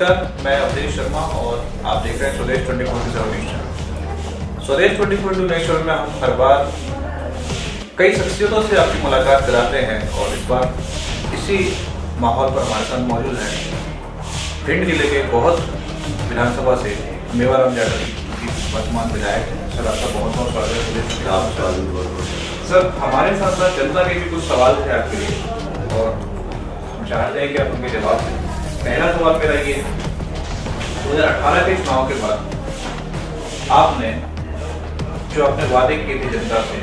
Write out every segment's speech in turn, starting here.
नमस्कार, मैं अवधेश शर्मा और आप देख रहे हैं स्वदेश 24/7 न्यूज़ चैनल। स्वदेश 24/7 न्यूज़ चैनल में हम हर बार कई शख्सियतों से आपकी मुलाकात कराते हैं और इस बार इसी माहौल पर हमारे साथ मौजूद हैं भिंड जिले के बहुत विधानसभा से मेवाराम यादव की वर्तमान विधायक हैं। सर, आपका बहुत बहुत स्वागत है। सर, हमारे साथ साथ जनता के भी कुछ सवाल थे आपके लिए और हम चाहते हैं कि आप उनके जवाब दें। पहला सवाल मेरा ये है, 2018 के चुनाव के बाद आपने जो अपने वादे किए थे जनता से,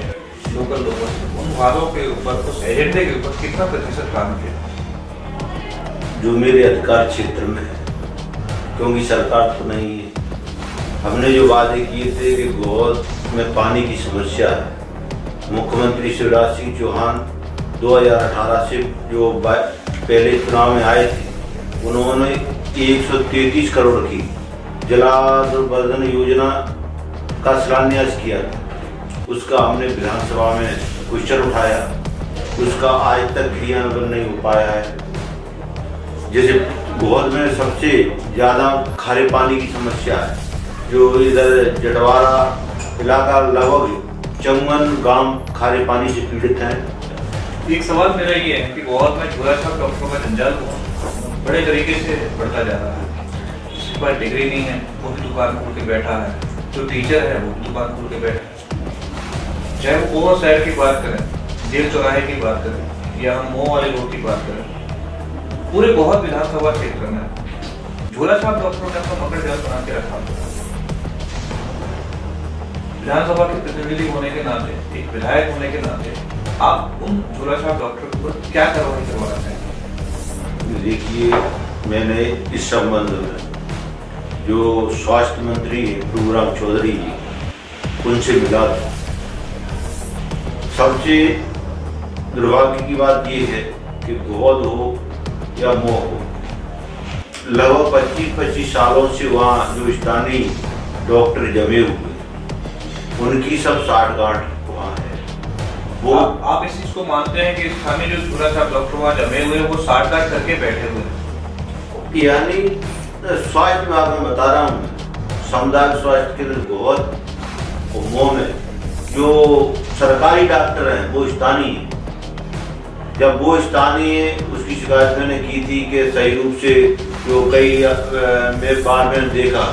लोकल लोगों से, उन वादों के ऊपर, उस एजेंडे के ऊपर कितना प्रतिशत काम किया? जो मेरे अधिकार क्षेत्र में है, क्योंकि सरकार तो नहीं है, हमने जो वादे किए थे कि गोद में पानी की समस्या है। मुख्यमंत्री शिवराज सिंह चौहान 2018 से जो पहले चुनाव में आए थे, उन्होंने 133 करोड़ की जलावर्धन योजना का शिलान्यास किया था। उसका हमने विधानसभा में क्वेश्चन उठाया, उसका आज तक क्रियान्वयन नहीं हो पाया है। जैसे गोद में सबसे ज़्यादा खारे पानी की समस्या है, जो इधर जटवारा इलाका लगभग 54 गांव खारे पानी से पीड़ित हैं। एक सवाल मेरा ये है कि गोद में झोलाछाप डॉक्टरों का जंजाल बड़े तरीके से बढ़ता जा रहा है। जिसके पास डिग्री नहीं है वो भी दुकान खोल के बैठा है, जो टीचर है वो भी दुकान खोल के बैठा है। चाहे वो ओवर शहर की बात करें, जेल चौराहे की बात करें या हम मोह वाले रोड की बात करें, पूरे बहुत विधानसभा क्षेत्र में झोलाछाप डॉक्टरों ने अपना मकर जाल बना के रखा। विधानसभा के प्रतिनिधि होने के नाते, एक विधायक होने के नाते, आप उन झोलाछाप डॉक्टर को क्या कार्रवाई करवाना चाहेंगे? देखिए, मैंने इस संबंध में जो स्वास्थ्य मंत्री प्रभुराम चौधरी जी, उनसे मिला था। सबसे दुर्भाग्य की बात ये है कि गोद हो या मोह हो, लगभग 25 सालों से वहाँ जो स्थानीय डॉक्टर जमे हुए, उनकी सब साठगांठ वहाँ है। वो आप इस चीज को मानते हैं कि स्थानीय जो झोलाछाप डॉक्टर वहाँ जमे हुए वो साठगांठ करके बैठे हुए हैं? यानी स्वास्थ्य विभाग में बता रहा हूँ, सामुदायिक स्वास्थ्य केंद्र गोद और मोह में जो सरकारी डॉक्टर हैं वो स्थानीय हैं। जब वो स्थानीय है, उसकी शिकायत मैंने की थी कि सही रूप से जो कई मेरे बार में देखा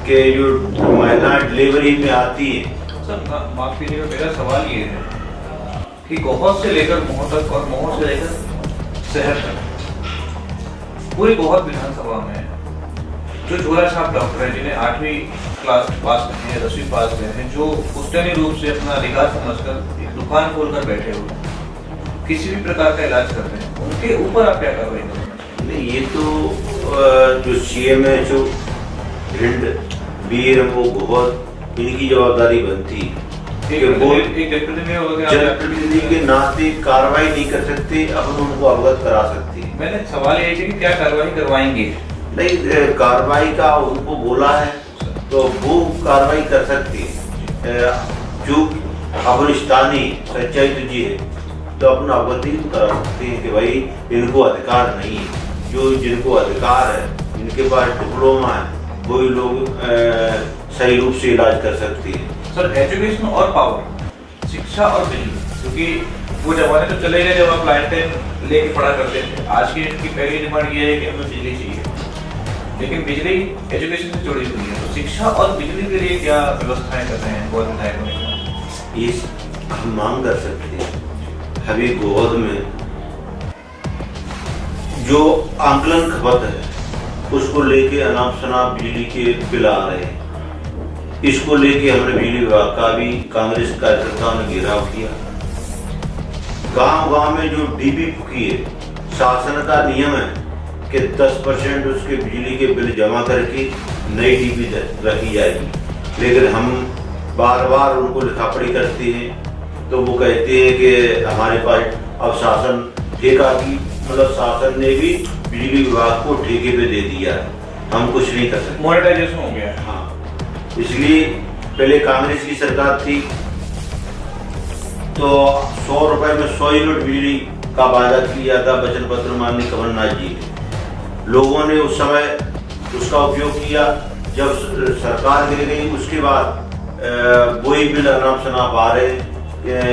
कि जो महिलाएं डिलीवरी में आती हैं। सर, माफ कीजिएगा, मेरा सवाल ये है कि गोहद से लेकर मोह तक और मोह से लेकर शहर तक पूरी गोहद विधानसभा में जो झोलाछाप डॉक्टर हैं, जिन्हें 8वीं क्लास पास रहे हैं, 10वीं पास रहे हैं, जो पुश्तैनी रूप से अपना अधिकार समझकर एक दुकान खोलकर बैठे हुए किसी भी प्रकार का इलाज कर रहे हैं, उनके ऊपर आप क्या कार्रवाई करेंगे? नहीं, ये तो जो CMHO भिंड बीर वो बहुत इनकी जवाबदारी बनती है। जनप्रतिनिधि के नाते कार्रवाई नहीं कर सकते, अपन उनको अवगत करा सकते हैं। मैंने सवाल ये है कि क्या कार्रवाई करवाएंगे? नहीं, कार्रवाई का उनको बोला है तो वो कार्रवाई कर सकती है। जो अपन स्थानीय सच्चाई तो जी है, तो अपना अवगति करा सकते हैं कि भाई इनको अधिकार नहीं है। जो जिनको अधिकार है, जिनके पास डिप्लोमा है, वही लोग सही रूप से इलाज कर सकते हैं। सर, एजुकेशन और पावर, शिक्षा और बिजली, क्योंकि वो जमाने तो चले गए जब आप लाइटें लेके पढ़ा करते थे। आज की इनकी पहली डिमांड ये है कि हमें बिजली चाहिए, लेकिन बिजली एजुकेशन से जुड़ी हुई है। तो शिक्षा और बिजली के लिए क्या व्यवस्थाएं कर रहे हैं गोद विधायक होने का? ये हम मांग कर सकते हैं। अभी गोद में जो आंकलन खपत है, उसको लेके अनाप शनाप बिजली के बिल आ रहे हैं। इसको लेके हमने बिजली विभाग का भी कांग्रेस कार्यकर्ताओं ने घेराव किया। गांव-गांव में जो डीबी फूकी है, शासन का नियम है कि 10% उसके बिजली के बिल जमा करके नई डीबी रखी जाएगी, लेकिन हम बार बार उनको लिखापड़ी करते हैं तो वो कहते हैं कि हमारे पास अब शासन ठेका की, मतलब शासन ने भी बिजली विभाग को ठेके पे दे दिया है, हम कुछ नहीं कर सकते। मॉनिटाइजेशन हो गया। हाँ, इसलिए पहले कांग्रेस की सरकार थी तो 100 रुपए में 100 यूनिट बिजली का वादा किया था वचन पत्र माननीय कमलनाथ जी ने। लोगों ने उस समय उसका उपयोग किया। जब सरकार गिर गई उसके बाद वही बिल अनाप शनाप आ रहे,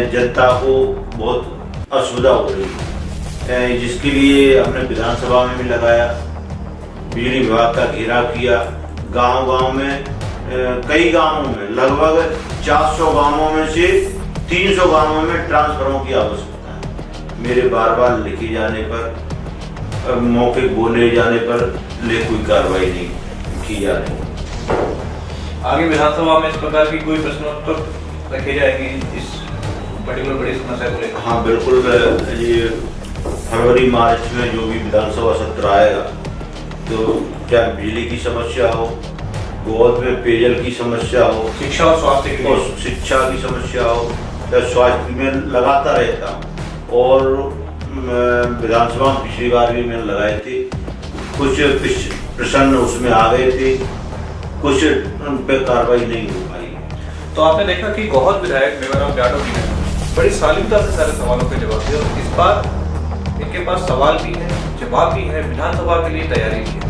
जनता को बहुत असुविधा हो रही, जिसके लिए हमने विधानसभा में भी लगाया, बिजली विभाग का घेराव किया। गांव-गांव में कई गांवों में लगभग 400 गांवों में से 300 गांवों में ट्रांसफार्मरों की आवश्यकता है। मेरे बार बार लिखे जाने पर, मौके बोले जाने पर कोई कार्रवाई नहीं की जा रही। आगे विधानसभा में इस प्रकार की कोई प्रश्नोत्तर रखे जाएंगे इस पर्टिकुलर बड़ी समस्या को लेकर? हाँ बिल्कुल, ये फरवरी मार्च में जो भी विधानसभा सत्र आएगा, तो चाहे बिजली की समस्या हो, गोद में पेयजल की समस्या हो, शिक्षा और स्वास्थ्य की, और शिक्षा की समस्या हो, या स्वास्थ्य में लगाता रहता हूँ। और विधानसभा में पिछली बार भी मैंने लगाए थे, कुछ प्रश्न उसमें आ गए थे, कुछ उन पर कार्रवाई नहीं हो पाई। तो आपने देखा कि बहुत विधायक मेवाराम जाटव जी ने बड़ी शालीनता से सारे सवालों के जवाब दिए और इस बार इनके पास सवाल भी है, जवाब भी है, विधानसभा के लिए तैयारी भी है।